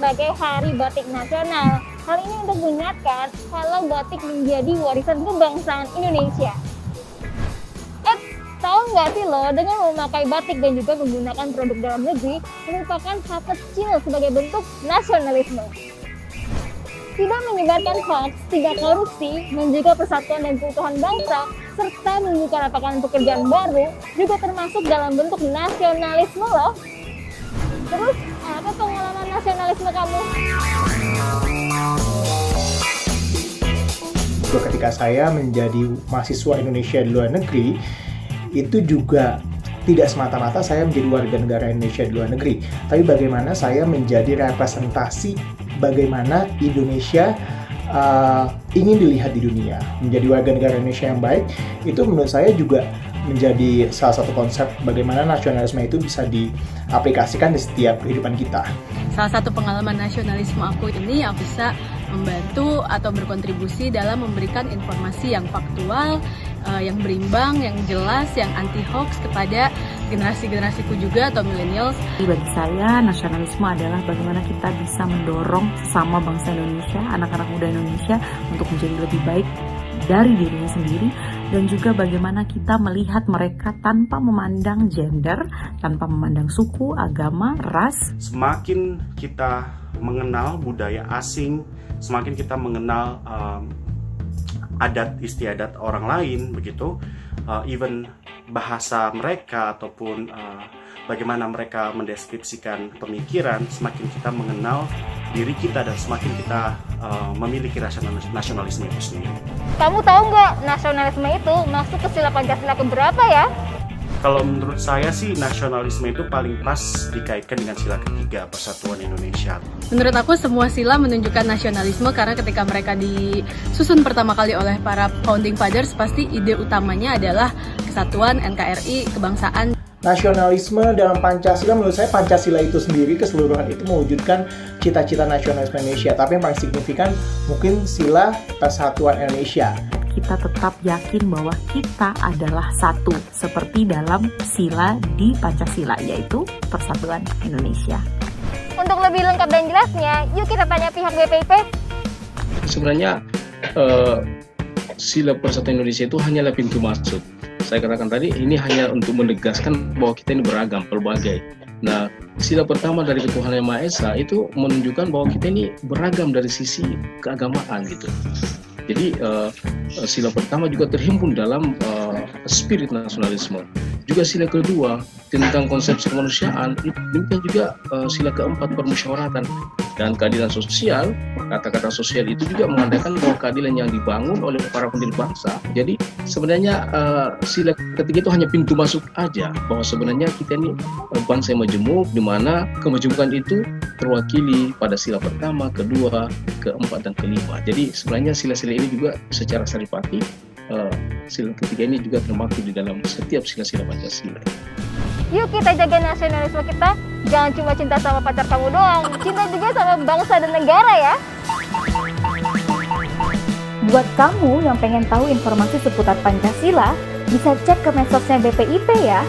sebagai Hari Batik Nasional. Hal ini untuk mengingatkan kalau batik menjadi warisan kebangsaan Indonesia. Tahu nggak sih lo, dengan memakai batik dan juga menggunakan produk dalam negeri merupakan hal kecil sebagai bentuk nasionalisme. Tidak menyebarkan hoax, tidak korupsi, menjaga persatuan dan keutuhan bangsa, serta membuka lapangan pekerjaan baru juga termasuk dalam bentuk nasionalisme loh. Terus, apa pengalaman nasionalisme kamu? Ketika saya menjadi mahasiswa Indonesia di luar negeri, itu juga tidak semata-mata saya menjadi warga negara Indonesia di luar negeri, tapi bagaimana saya menjadi representasi bagaimana Indonesia ingin dilihat di dunia. Menjadi warga negara Indonesia yang baik, itu menurut saya juga menjadi salah satu konsep bagaimana nasionalisme itu bisa diaplikasikan di setiap kehidupan kita. Salah satu pengalaman nasionalisme aku ini yang bisa membantu atau berkontribusi dalam memberikan informasi yang faktual, yang berimbang, yang jelas, yang anti hoax kepada generasi-generasiku juga atau millennials. Bagi saya, nasionalisme adalah bagaimana kita bisa mendorong sesama bangsa Indonesia, anak-anak muda Indonesia untuk menjadi lebih baik dari dirinya sendiri, dan juga bagaimana kita melihat mereka tanpa memandang gender, tanpa memandang suku, agama, ras. Semakin kita mengenal budaya asing, semakin kita mengenal adat istiadat orang lain, begitu, even bahasa mereka ataupun bagaimana mereka mendeskripsikan pemikiran, semakin kita mengenal diri kita dan semakin kita memiliki rasa nasionalisme itu sendiri. Kamu tahu nggak nasionalisme itu masuk ke sila Pancasila keberapa ya? Kalau menurut saya sih nasionalisme itu paling pas dikaitkan dengan sila ketiga, Persatuan Indonesia. Menurut aku semua sila menunjukkan nasionalisme karena ketika mereka disusun pertama kali oleh para founding fathers, pasti ide utamanya adalah kesatuan, NKRI, kebangsaan. Nasionalisme dalam Pancasila, menurut saya Pancasila itu sendiri keseluruhan itu mewujudkan cita-cita nasionalisme Indonesia. Tapi yang paling signifikan mungkin sila Persatuan Indonesia. Kita tetap yakin bahwa kita adalah satu, seperti dalam sila di Pancasila, yaitu Persatuan Indonesia. Untuk lebih lengkap dan jelasnya, yuk kita tanya pihak BPIP. Sebenarnya sila Persatuan Indonesia itu hanyalah pintu masuk. Saya katakan tadi, ini hanya untuk menegaskan bahwa kita ini beragam, pelbagai. Nah, sila pertama dari Ketuhanan Yang Maha Esa itu menunjukkan bahwa kita ini beragam dari sisi keagamaan gitu. Jadi sila pertama juga terhimpun dalam spirit nasionalisme. Juga sila kedua tentang konsepsi kemanusiaan, demikian juga sila keempat permusyawaratan dan keadilan sosial. Kata-kata sosial itu juga mengandalkan bahwa keadilan yang dibangun oleh para pendiri bangsa. Jadi sebenarnya sila ketiga itu hanya pintu masuk aja, bahwa sebenarnya kita ini bangsa yang majemuk, di mana kemajemukan itu terwakili pada sila pertama, kedua, keempat, dan kelima. Jadi sebenarnya sila-sila ini juga secara saripati, sila ketiga ini juga termaktub di dalam setiap sila-sila Pancasila. Yuk kita jaga nasionalisme kita, jangan cuma cinta sama pacar kamu doang, cinta juga sama bangsa dan negara ya. Buat kamu yang pengen tahu informasi seputar Pancasila, bisa cek ke medsosnya BPIP ya.